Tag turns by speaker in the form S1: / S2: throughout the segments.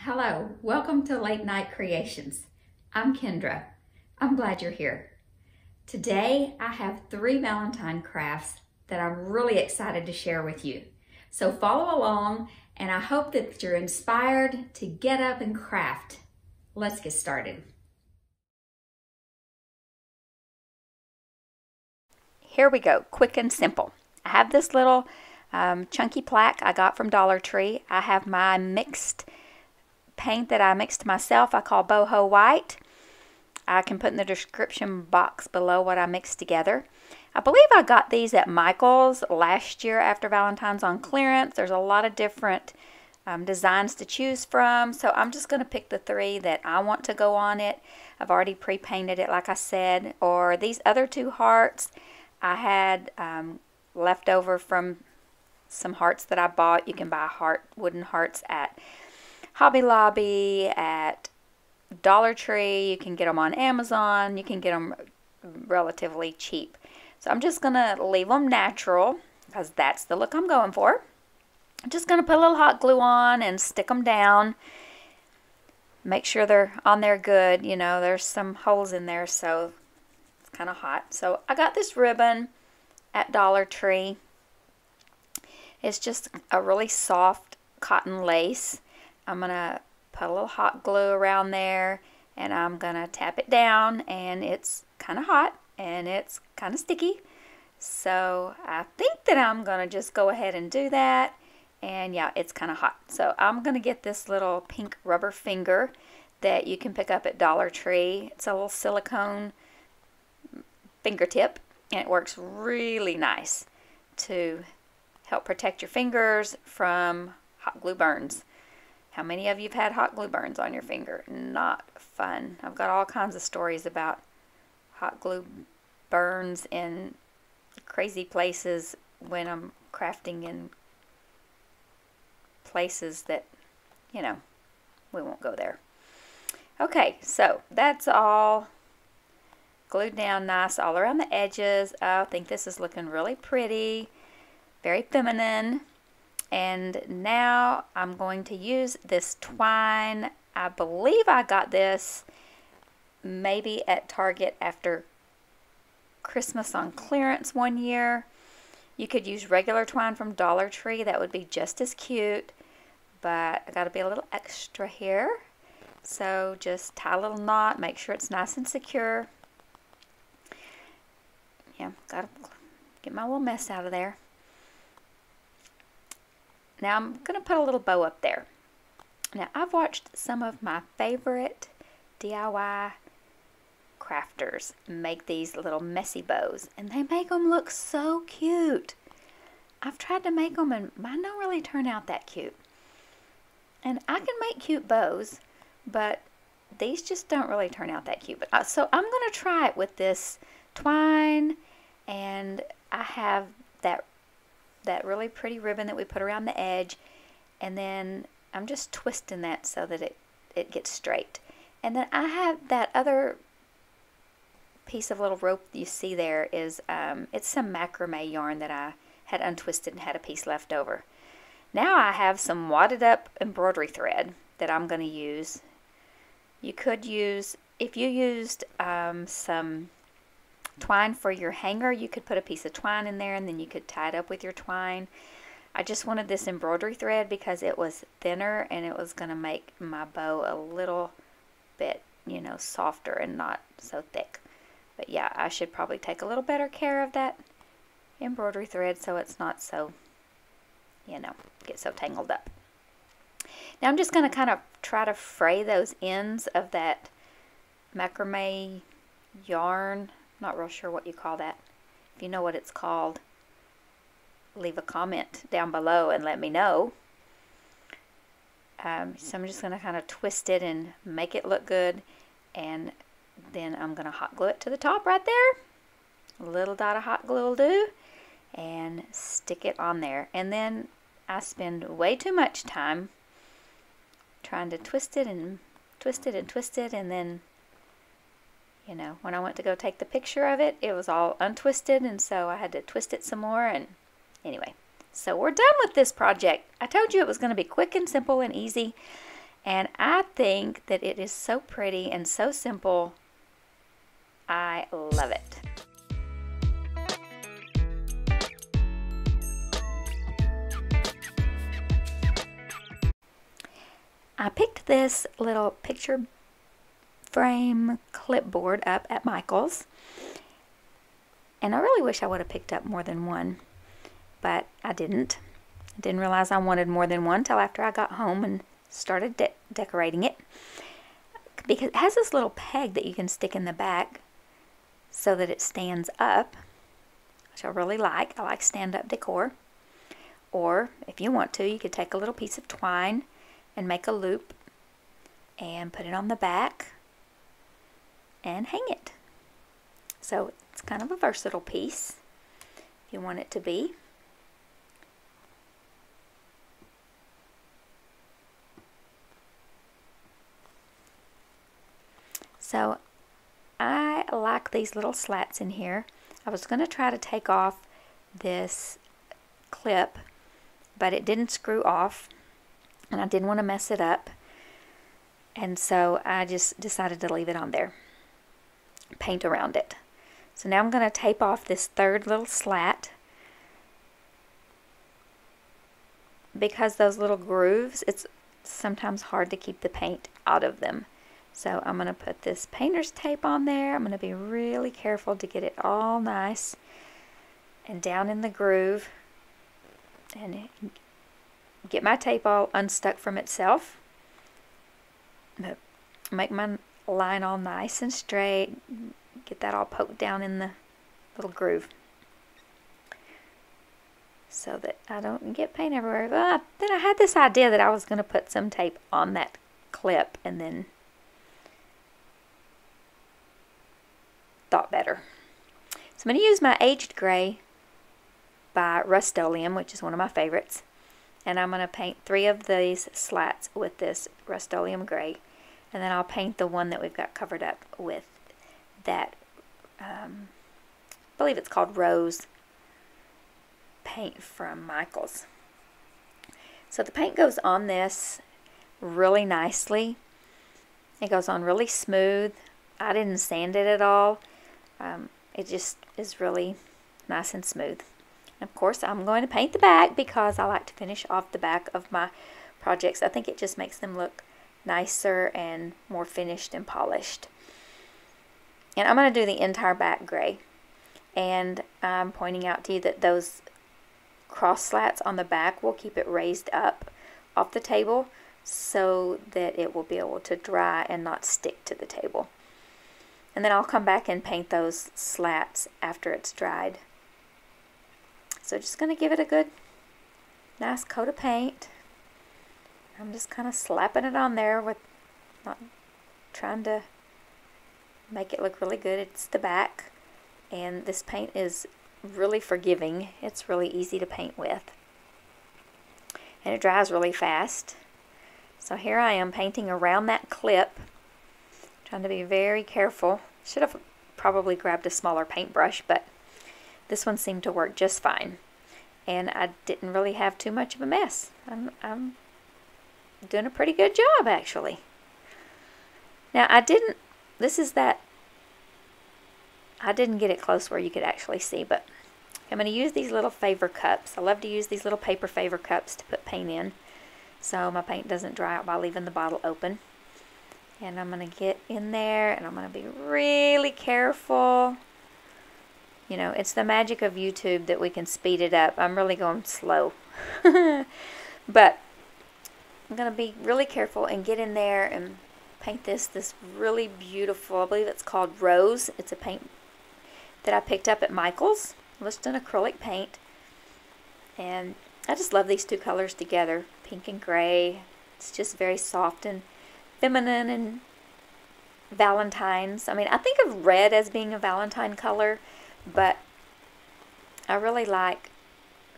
S1: Hello, welcome to Late Night Creations. I'm Kendra. I'm glad you're here. Today I have 3 Valentine crafts that I'm really excited to share with you. So follow along and I hope that you're inspired to get up and craft. Let's get started. Here we go, quick and simple. I have this little chunky plaque I got from Dollar Tree. I have my mixed paint that I mixed myself. I call BOHO white. I can put in the description box below what I mixed together. I believe I got these at Michael's last year after Valentine's on clearance. There's a lot of different designs to choose from, so I'm just going to pick the 3 that I want to go on it. I've already pre-painted it like I said. Or these other 2 hearts I had left over from some hearts that I bought. You can buy wooden hearts at Hobby Lobby, at Dollar Tree. You can get them on Amazon. You can get them relatively cheap. So I'm just going to leave them natural because that's the look I'm going for. I'm just going to put a little hot glue on and stick them down. Make sure they're on there good. You know, there's some holes in there, so it's kind of hot. So I got this ribbon at Dollar Tree. It's just a really soft cotton lace. I'm going to put a little hot glue around there and I'm going to tap it down, and it's kind of hot and it's kind of sticky. So I think that I'm going to just go ahead and do that. And yeah, it's kind of hot. So I'm going to get this little pink rubber finger that you can pick up at Dollar Tree. It's a little silicone fingertip and it works really nice to help protect your fingers from hot glue burns. How many of you have had hot glue burns on your finger? Not fun. I've got all kinds of stories about hot glue burns in crazy places when I'm crafting in places that, you know, we won't go there. Okay, so that's all glued down nice all around the edges. I think this is looking really pretty, very feminine. And now I'm going to use this twine. I believe I got this maybe at Target after Christmas on clearance one year. You could use regular twine from Dollar Tree. That would be just as cute. But I got to be a little extra here. So just tie a little knot. Make sure it's nice and secure. Yeah, got to get my little mess out of there. Now I'm going to put a little bow up there. Now I've watched some of my favorite DIY crafters make these little messy bows, and they make them look so cute. I've tried to make them and mine don't really turn out that cute. And I can make cute bows, but these just don't really turn out that cute. But so I'm going to try it with this twine, and I have that really pretty ribbon that we put around the edge, and then I'm just twisting that so that it gets straight. And then I have that other piece of little rope you see there is it's some macrame yarn that I had untwisted and had a piece left over. Now I have some wadded up embroidery thread that I'm going to use. You could use, if you used some twine for your hanger, you could put a piece of twine in there and then you could tie it up with your twine. I just wanted this embroidery thread because it was thinner and it was going to make my bow a little bit, you know, softer and not so thick. But yeah, I should probably take a little better care of that embroidery thread so it's not so, you know, get so tangled up. Now I'm just going to kind of try to fray those ends of that macrame yarn. Not real sure what you call that. If you know what it's called, leave a comment down below and let me know. So I'm just going to kind of twist it and make it look good, and then I'm going to hot glue it to the top right there. A little dot of hot glue will do, and stick it on there. And then I spend way too much time trying to twist it and twist it and twist it, and then, you know, when I went to go take the picture of it, it was all untwisted, and so I had to twist it some more. And anyway, so we're done with this project. I told you it was going to be quick and simple and easy, And I think that it is so pretty and so simple. I love it. I picked this little picture frame clipboard up at Michael's, and I really wish I would have picked up more than one, but I didn't. I didn't realize I wanted more than one till after I got home and started decorating it, because it has this little peg that you can stick in the back so that it stands up, which I really like. I like stand-up decor. Or if you want to, you could take a little piece of twine and make a loop and put it on the back and hang it. So it's kind of a versatile piece if you want it to be. So I like these little slats in here. I was going to try to take off this clip, but it didn't screw off, and I didn't want to mess it up, and so I just decided to leave it on there, paint around it. So now I'm going to tape off this third little slat, because those little grooves, it's sometimes hard to keep the paint out of them. So I'm going to put this painter's tape on there. I'm going to be really careful to get it all nice and down in the groove, and get my tape all unstuck from itself. Make my line all nice and straight. Get that all poked down in the little groove so that I don't get paint everywhere. Then I had this idea that I was going to put some tape on that clip, and then thought better. So I'm going to use my Aged Gray by Rustoleum, which is one of my favorites. And I'm going to paint 3 of these slats with this Rustoleum Gray. And then I'll paint the one that we've got covered up with that, I believe it's called Rose paint from Michael's. So the paint goes on this really nicely. It goes on really smooth. I didn't sand it at all. It just is really nice and smooth. And of course, I'm going to paint the back because I like to finish off the back of my projects. I think it just makes them look nicer and more finished and polished. And I'm going to do the entire back gray. And I'm pointing out to you that those cross slats on the back will keep it raised up off the table so that it will be able to dry and not stick to the table. And then I'll come back and paint those slats after it's dried. So just going to give it a good, nice coat of paint. I'm just kind of slapping it on there with, not trying to make it look really good. It's the back, and this paint is really forgiving. It's really easy to paint with, and it dries really fast. So here I am painting around that clip, trying to be very careful. Should have probably grabbed a smaller paintbrush, but this one seemed to work just fine, and I didn't really have too much of a mess. I'm doing a pretty good job, actually. Now I didn't get it close where you could actually see, but I'm going to use these little favor cups. I love to use these little paper favor cups to put paint in, so my paint doesn't dry out by leaving the bottle open. And I'm going to get in there, and I'm going to be really careful. You know, it's the magic of YouTube that we can speed it up. I'm really going slow. But I'm going to be really careful and get in there and paint this really beautiful, I believe it's called Rose. It's a paint that I picked up at Michael's. Just an acrylic paint. And I just love these two colors together, pink and gray. It's just very soft and feminine and Valentine's. I mean, I think of red as being a Valentine color, but I really like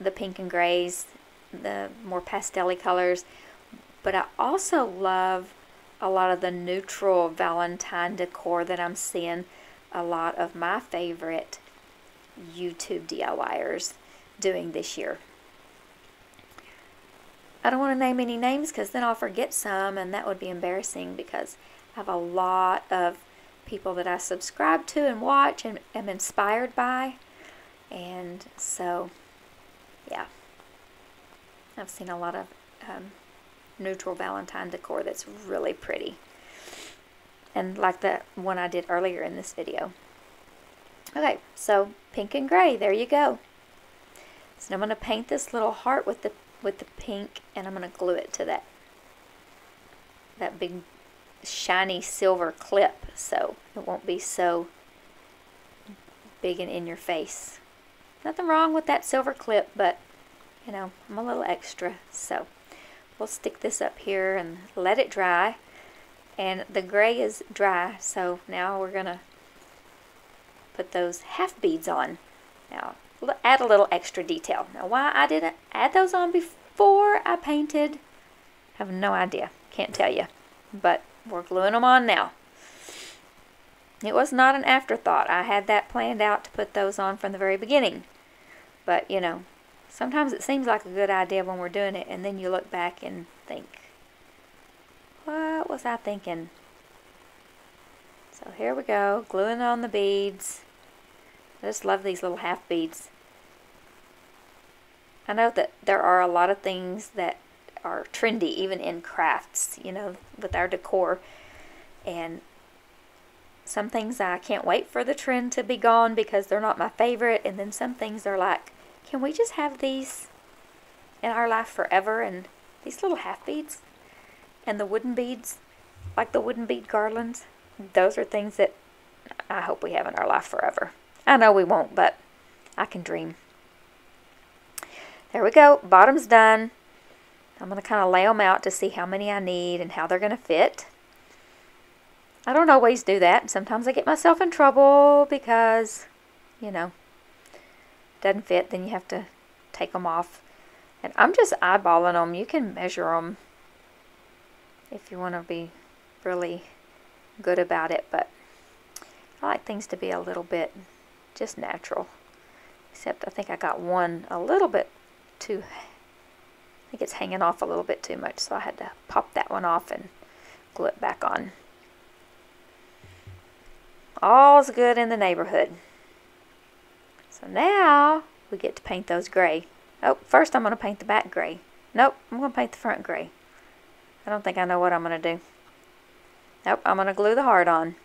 S1: the pink and grays, the more pastel-y colors. But I also love a lot of the neutral Valentine decor that I'm seeing a lot of my favorite YouTube DIYers doing this year. I don't want to name any names because then I'll forget some, and that would be embarrassing because I have a lot of people that I subscribe to and watch and am inspired by. And so, yeah, I've seen a lot of neutral Valentine decor that's really pretty. And like the one I did earlier in this video. Okay, so pink and gray, there you go. So I'm going to paint this little heart with the pink, and I'm going to glue it to that big shiny silver clip so it won't be so big and in your face. Nothing wrong with that silver clip, but you know, I'm a little extra. So we'll stick this up here and let it dry. And the gray is dry, so now we're going to put those half beads on. Now, add a little extra detail. Now, why I didn't add those on before I painted, I have no idea. Can't tell you. But we're gluing them on now. It was not an afterthought. I had that planned out to put those on from the very beginning. But, you know, sometimes it seems like a good idea when we're doing it, and then you look back and think, what was I thinking? So here we go, gluing on the beads. I just love these little half beads. I know that there are a lot of things that are trendy, even in crafts, you know, with our decor. And some things I can't wait for the trend to be gone because they're not my favorite. And then some things are like, can we just have these in our life forever? And these little half beads and the wooden beads, like the wooden bead garlands, those are things that I hope we have in our life forever. I know we won't, but I can dream. There we go. Bottom's done. I'm going to kind of lay them out to see how many I need and how they're going to fit. I don't always do that. Sometimes I get myself in trouble because, you know, it doesn't fit. Then you have to take them off. And I'm just eyeballing them. You can measure them if you want to be really good about it. But I like things to be a little bit just natural. Except I think I got one a little bit too, I think it's hanging off a little bit too much. So I had to pop that one off and glue it back on. All's good in the neighborhood. So now we get to paint those gray. Oh, first I'm going to paint the back gray. Nope, I'm going to paint the front gray. I don't think I know what I'm going to do. Nope, I'm going to glue the heart on.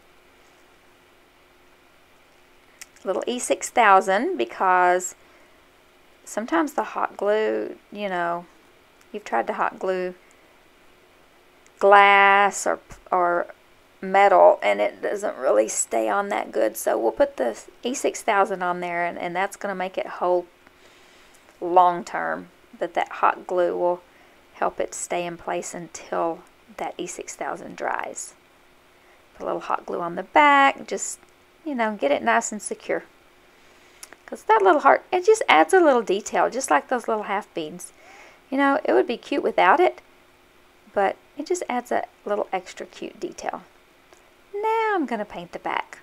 S1: Little E6000, because sometimes the hot glue, you know, you've tried to hot glue glass or metal and it doesn't really stay on that good. So we'll put the E6000 on there, and that's going to make it hold long term. But that hot glue will help it stay in place until that E6000 dries. Put a little hot glue on the back, just, you know, get it nice and secure. Because that little heart, it just adds a little detail, just like those little half beads. You know, it would be cute without it, but it just adds a little extra cute detail. Now I'm going to paint the back.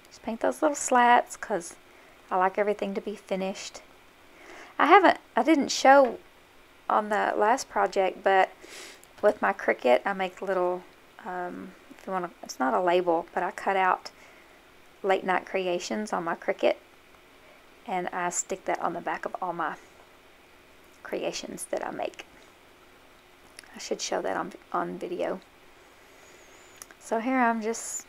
S1: Just paint those little slats because I like everything to be finished. I didn't show on the last project, but with my Cricut, I make little, if you want to, it's not a label, but I cut out late night creations on my Cricut, and I stick that on the back of all my creations that I make. I should show that on video. So here I'm just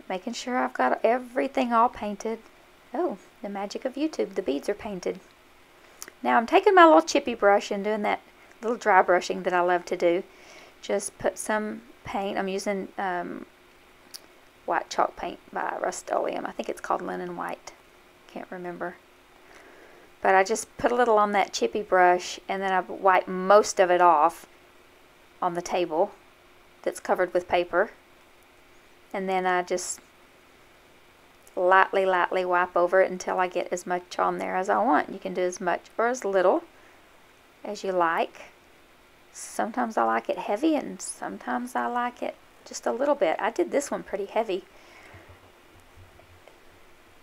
S1: making sure I've got everything all painted. Oh, the magic of YouTube, the beads are painted. Now I'm taking my little chippy brush and doing that little dry brushing that I love to do. Just put some paint. I'm using white chalk paint by Rustoleum. I think it's called Linen White. Can't remember. But I just put a little on that chippy brush, and then I wipe most of it off on the table that's covered with paper. And then I just lightly wipe over it until I get as much on there as I want. You can do as much or as little as you like. Sometimes I like it heavy, and sometimes I like it just a little bit. I did this one pretty heavy.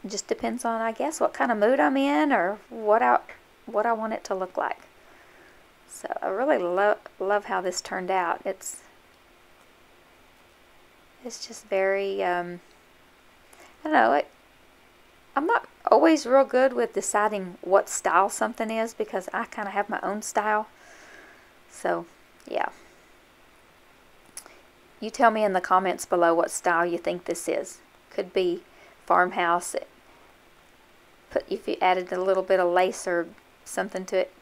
S1: It just depends on, I guess, what kind of mood I'm in or what I want it to look like. So I really love how this turned out. It's just very, I don't know, I'm not always real good with deciding what style something is because I kind of have my own style. So, yeah. You tell me in the comments below what style you think this is. Could be farmhouse. If you added a little bit of lace or something to it,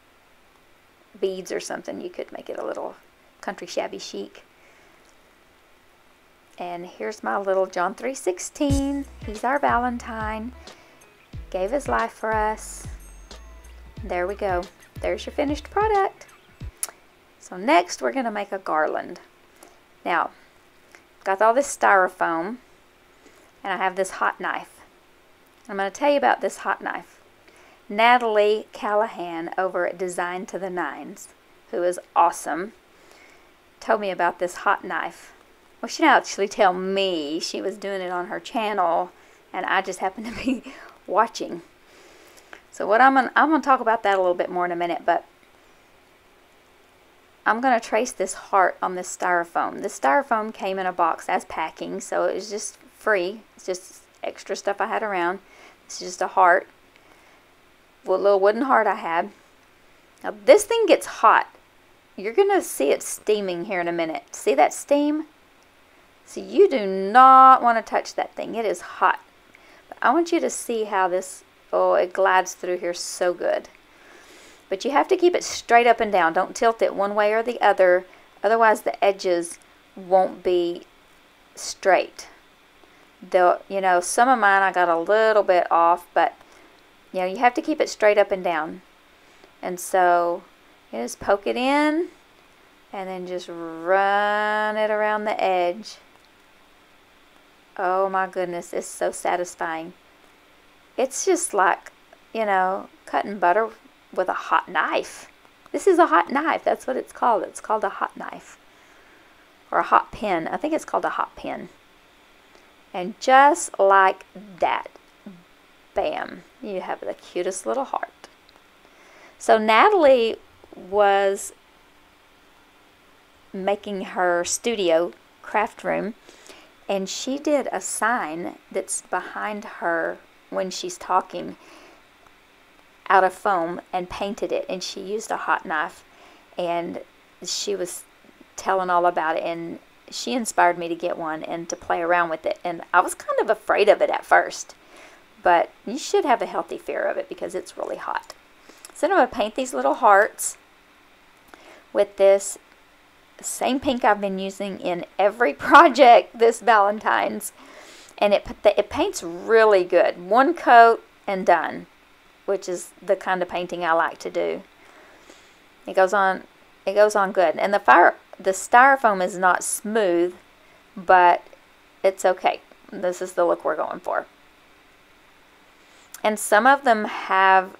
S1: beads or something, you could make it a little country shabby chic. And here's my little John 3:16. He's our Valentine. Gave his life for us. There we go. There's your finished product. So next we're going to make a garland. Now, got all this styrofoam, and I have this hot knife. I'm going to tell you about this hot knife. Natalie Callahan over at Design to the Nines, who is awesome, told me about this hot knife. Well, she didn't actually tell me. She was doing it on her channel, and I just happened to be watching. So what I'm gonna talk about that a little bit more in a minute, but I'm gonna trace this heart on this styrofoam. This styrofoam came in a box as packing, so it was just free. It's just extra stuff I had around. It's just a heart, a little wooden heart I had. Now this thing gets hot. You're gonna see it steaming here in a minute. See that steam? So you do not want to touch that thing. It is hot. But I want you to see how this, oh, it glides through here so good. But you have to keep it straight up and down. Don't tilt it one way or the other. Otherwise the edges won't be straight. You know, some of mine I got a little bit off, but you know, you have to keep it straight up and down. And so you just poke it in and then just run it around the edge. Oh my goodness, it's so satisfying. It's just like, you know, cutting butter with a hot knife. This is a hot knife. That's what it's called. It's called a hot knife. Or a hot pen. I think it's called a hot pen. And just like that, bam, you have the cutest little heart. So Natalie was making her studio craft room, and she did a sign that's behind her when she's talking out of foam and painted it, and she used a hot knife, and she was telling all about it, and she inspired me to get one and to play around with it. And I was kind of afraid of it at first, but you should have a healthy fear of it because it's really hot. So I'm going to paint these little hearts with this same pink I've been using in every project this Valentine's, and it paints really good. One coat and done, which is the kind of painting I like to do. It goes on good. And the styrofoam is not smooth, but it's okay. This is the look we're going for. And some of them have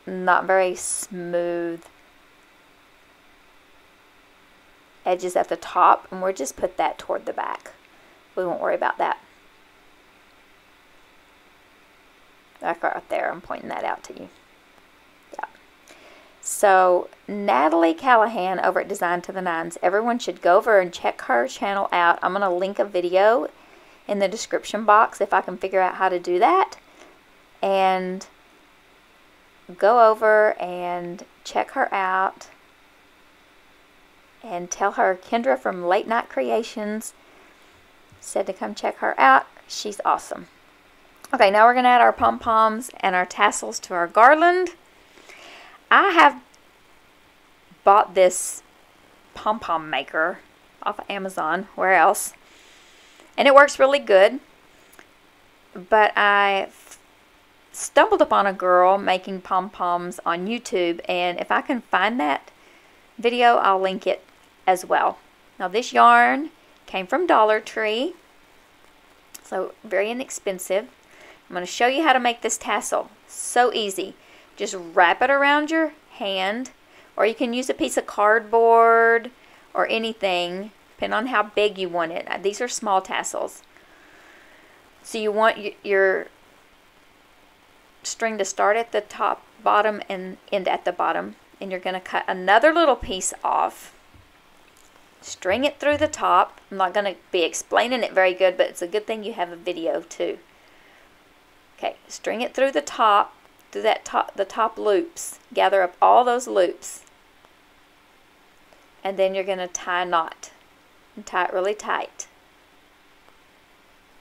S1: not very smooth edges at the top, and we'll just put that toward the back. We won't worry about that. Back right there, I'm pointing that out to you. Yeah. So Natalie Callahan over at Design to the Nines. Everyone should go over and check her channel out. I'm going to link a video in the description box if I can figure out how to do that. And go over and check her out. And tell her Kendra from Late Night Creations said to come check her out. She's awesome. Okay, now we're going to add our pom-poms and our tassels to our garland. I have bought this pom-pom maker off of Amazon. Where else? And it works really good. But I stumbled upon a girl making pom-poms on YouTube, and if I can find that video, I'll link it as well. Now this yarn came from Dollar Tree, so very inexpensive. I'm going to show you how to make this tassel. So easy. Just wrap it around your hand, or you can use a piece of cardboard or anything, depending on how big you want it. These are small tassels. So you want your string to start at the top bottom and end at the bottom, and you're going to cut another little piece off. String it through the top. I'm not going to be explaining it very good, but it's a good thing you have a video too. Okay, string it through the top, through the top loops. Gather up all those loops. And then you're going to tie a knot. And tie it really tight.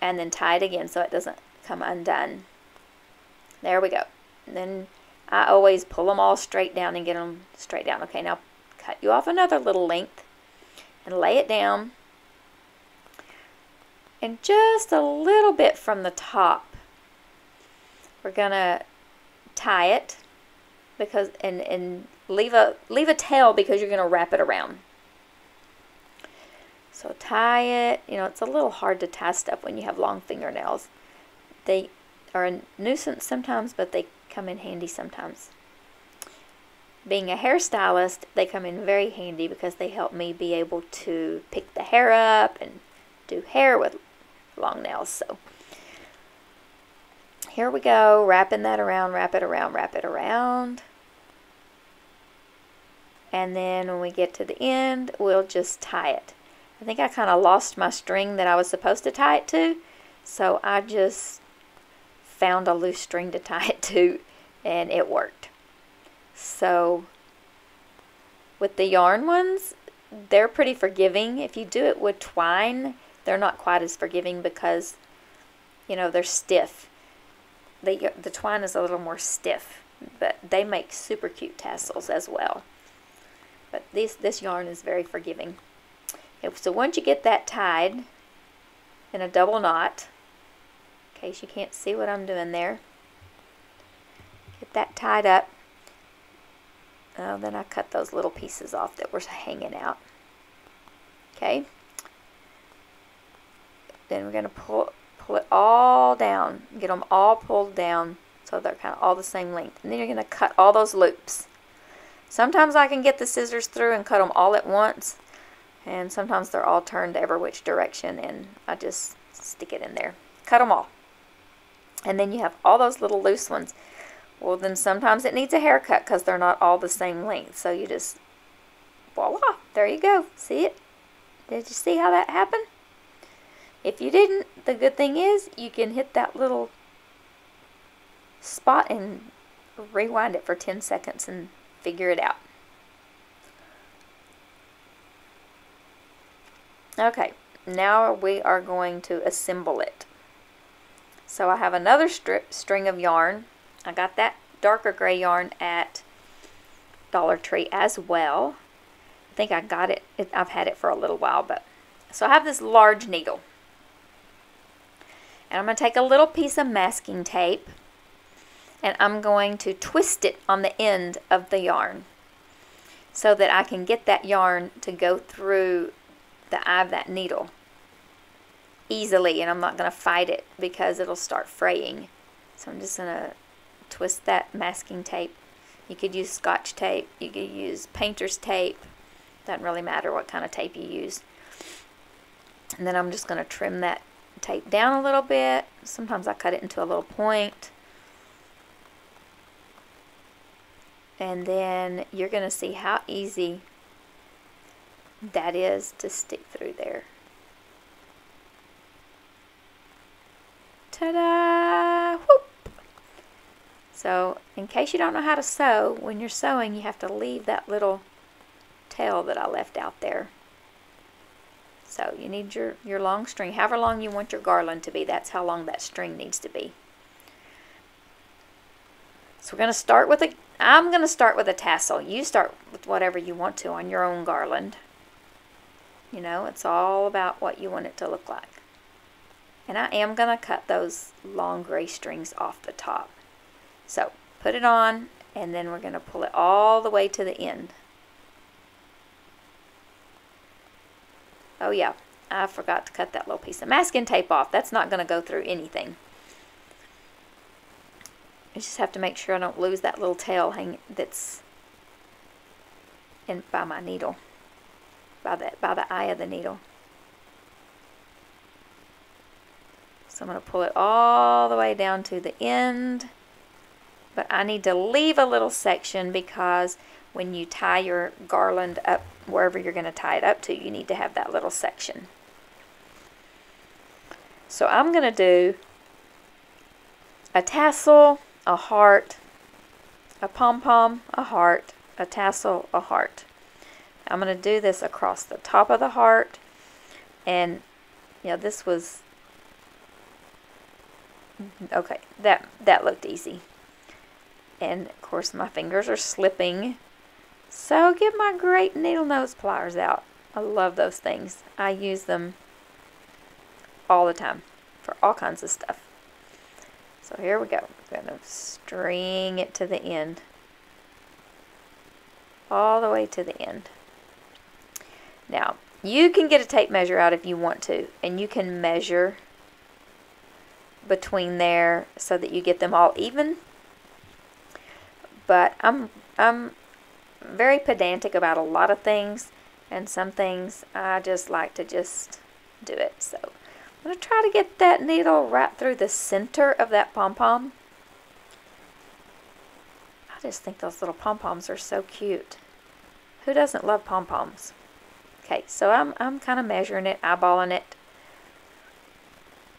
S1: And then tie it again so it doesn't come undone. There we go. And then I always pull them all straight down and get them straight down. Okay, now cut you off another little length. And lay it down, and just a little bit from the top we're gonna tie it, because and leave a tail, because you're gonna wrap it around. So tie it. You know, it's a little hard to tie stuff when you have long fingernails. They are a nuisance sometimes, but they come in handy sometimes. Being a hairstylist, they come in very handy because they help me be able to pick the hair up and do hair with long nails. So here we go, wrapping that around, wrap it around, wrap it around. And then when we get to the end, we'll just tie it. I think I kind of lost my string that I was supposed to tie it to, so I just found a loose string to tie it to, and it worked. So with the yarn ones, they're pretty forgiving. If you do it with twine, they're not quite as forgiving because, you know, they're stiff. The twine is a little more stiff, but they make super cute tassels as well. But this yarn is very forgiving. Okay, so once you get that tied in a double knot, in case you can't see what I'm doing there, get that tied up. Then I cut those little pieces off that were hanging out. Okay. Then we're going to pull it all down. Get them all pulled down so they're kind of all the same length. And then you're going to cut all those loops. Sometimes I can get the scissors through and cut them all at once. And sometimes they're all turned every which direction, and I just stick it in there. Cut them all. And then you have all those little loose ones. Well, then sometimes it needs a haircut because they're not all the same length. So you just, voila, there you go. See it? Did you see how that happened? If you didn't, the good thing is you can hit that little spot and rewind it for 10 seconds and figure it out. Okay, now we are going to assemble it. So I have another string of yarn. I got that darker gray yarn at Dollar Tree as well. I think I got it. I've had it for a little while, but so I have this large needle. And I'm going to take a little piece of masking tape, and I'm going to twist it on the end of the yarn so that I can get that yarn to go through the eye of that needle easily, and I'm not going to fight it because it'll start fraying. So I'm just going to twist that masking tape. You could use Scotch tape, you could use painter's tape, doesn't really matter what kind of tape you use. And then I'm just going to trim that tape down a little bit. Sometimes I cut it into a little point. And then you're going to see how easy that is to stick through there. Ta-da! Whoop! So, in case you don't know how to sew, when you're sewing, you have to leave that little tail that I left out there. So, you need your long string. However long you want your garland to be, that's how long that string needs to be. So, we're going to start with I'm going to start with a tassel. You start with whatever you want to on your own garland. You know, it's all about what you want it to look like. And I am going to cut those long gray strings off the top. So, put it on, and then we're going to pull it all the way to the end. Oh yeah, I forgot to cut that little piece of masking tape off. That's not going to go through anything. I just have to make sure I don't lose that little tail that's in by my needle, by the eye of the needle. So I'm going to pull it all the way down to the end. But I need to leave a little section because when you tie your garland up, wherever you're going to tie it up to, you need to have that little section. So I'm going to do a tassel, a heart, a pom-pom, a heart, a tassel, a heart. I'm going to do this across the top of the heart. And this was, okay, that looked easy. And of course my fingers are slipping. So get my great needle nose pliers out. I love those things. I use them all the time for all kinds of stuff. So here we go. I'm going to string it to the end. All the way to the end. Now, you can get a tape measure out if you want to, and you can measure between there so that you get them all even. But I'm very pedantic about a lot of things, and some things I just like to just do it. So I'm going to try to get that needle right through the center of that pom-pom. I just think those little pom-poms are so cute. Who doesn't love pom-poms? Okay, so I'm kind of measuring it, eyeballing it.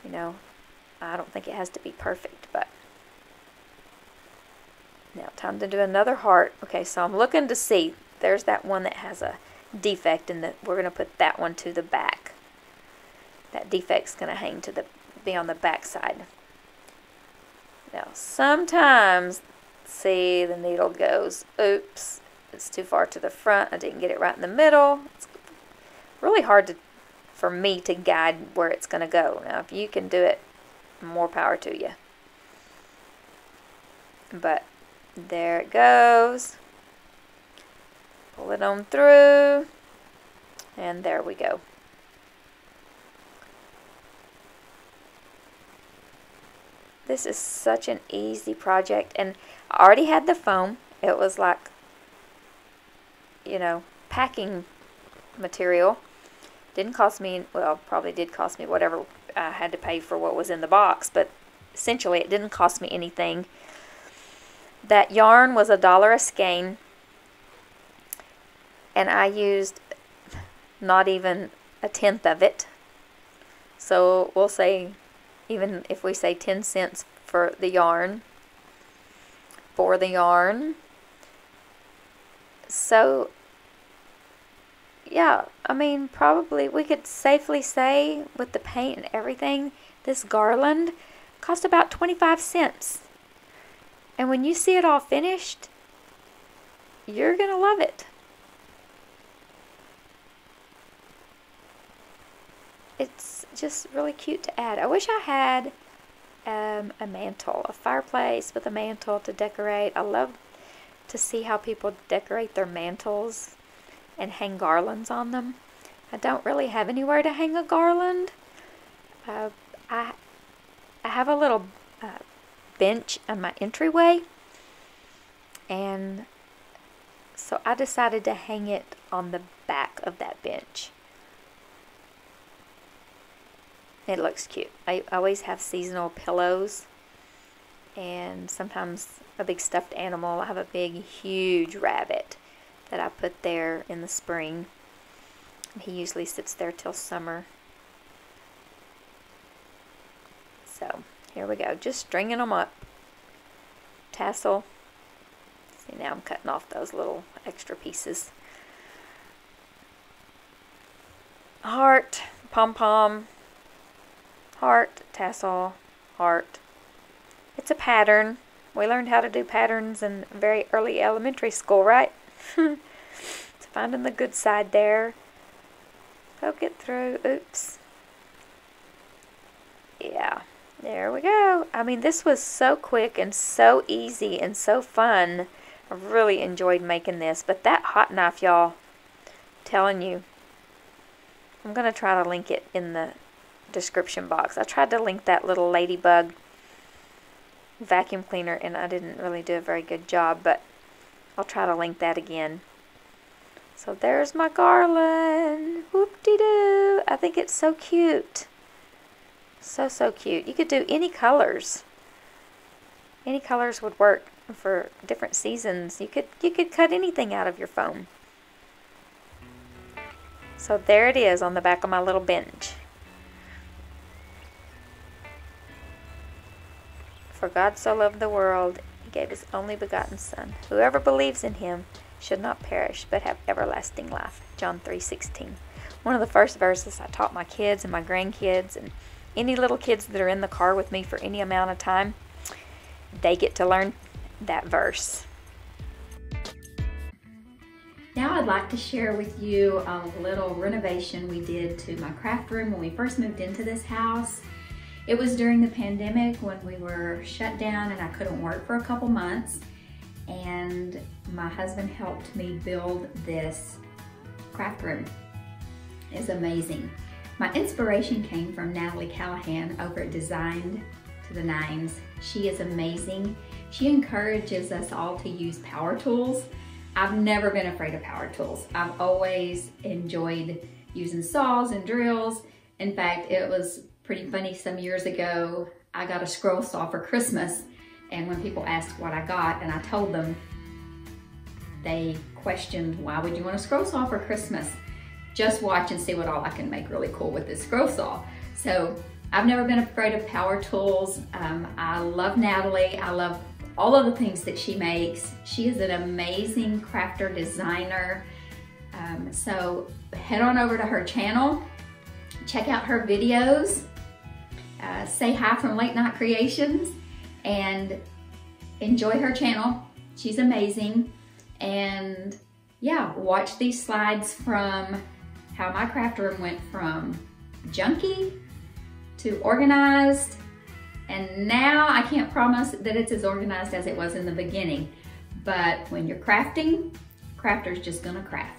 S1: I don't think it has to be perfect, but now time to do another heart. Okay, so I'm looking to see. There's that one that has a defect, and we're going to put that one to the back. That defect's going to be on the back side. Now, sometimes, see, the needle goes, oops, it's too far to the front. I didn't get it right in the middle. It's really hard for me to guide where it's going to go. Now, if you can do it, more power to you. But there it goes. Pull it on through. And there we go. This is such an easy project. And I already had the foam. It was like, packing material. Didn't cost me, well, probably did cost me whatever I had to pay for what was in the box, but essentially it didn't cost me anything. That yarn was $1 a skein, and I used not even a tenth of it. So we'll say, even if we say 10 cents for the yarn, So yeah, I mean, probably we could safely say with the paint and everything, this garland cost about 25 cents. And when you see it all finished, you're going to love it. It's just really cute to add. I wish I had a mantle, a fireplace with a mantle to decorate. I love to see how people decorate their mantles and hang garlands on them. I don't really have anywhere to hang a garland. I have a little bench on my entryway, and so I decided to hang it on the back of that bench. It looks cute. I always have seasonal pillows, and sometimes a big stuffed animal. I have a big, huge rabbit that I put there in the spring. And he usually sits there till summer. So, here we go. Just stringing them up. Tassel. See, now I'm cutting off those little extra pieces. Heart, pom-pom, heart, tassel, heart. It's a pattern. We learned how to do patterns in very early elementary school, right? It's finding the good side there. Poke it through. Oops. Yeah, there we go. I mean, this was so quick and so easy and so fun. I really enjoyed making this. But that hot knife, y'all, I'm telling you, I'm going to try to link it in the description box. I tried to link that little ladybug vacuum cleaner, and I didn't really do a very good job, but I'll try to link that again. So there's my garland. Whoop-de-doo. I think it's so cute. So cute. You could do any colors. Any colors would work. for different seasons. You could cut anything out of your foam. So there it is on the back of my little bench. For God so loved the world, he gave his only begotten Son. Whoever believes in him should not perish, but have everlasting life. John 3:16. One of the first verses I taught my kids and my grandkids and any little kids that are in the car with me for any amount of time, they get to learn that verse. Now I'd like to share with you a little renovation we did to my craft room when we first moved into this house. It was during the pandemic when we were shut down and I couldn't work for a couple months, and my husband helped me build this craft room. It's amazing. My inspiration came from Natalie Callahan over at Designed to the Nines. She is amazing. She encourages us all to use power tools. I've never been afraid of power tools. I've always enjoyed using saws and drills. In fact, it was pretty funny, some years ago, I got a scroll saw for Christmas, and when people asked what I got and I told them, they questioned, why would you want a scroll saw for Christmas? Just watch and see what all I can make really cool with this scroll saw. So I've never been afraid of power tools. I love Natalie. I love all of the things that she makes. She is an amazing crafter, designer. So head on over to her channel, check out her videos, say hi from Late Night Creations, and enjoy her channel. She's amazing. And yeah, watch these slides from how my craft room went from junky to organized, and now I can't promise that it's as organized as it was in the beginning, but when you're crafting, crafter's just gonna craft.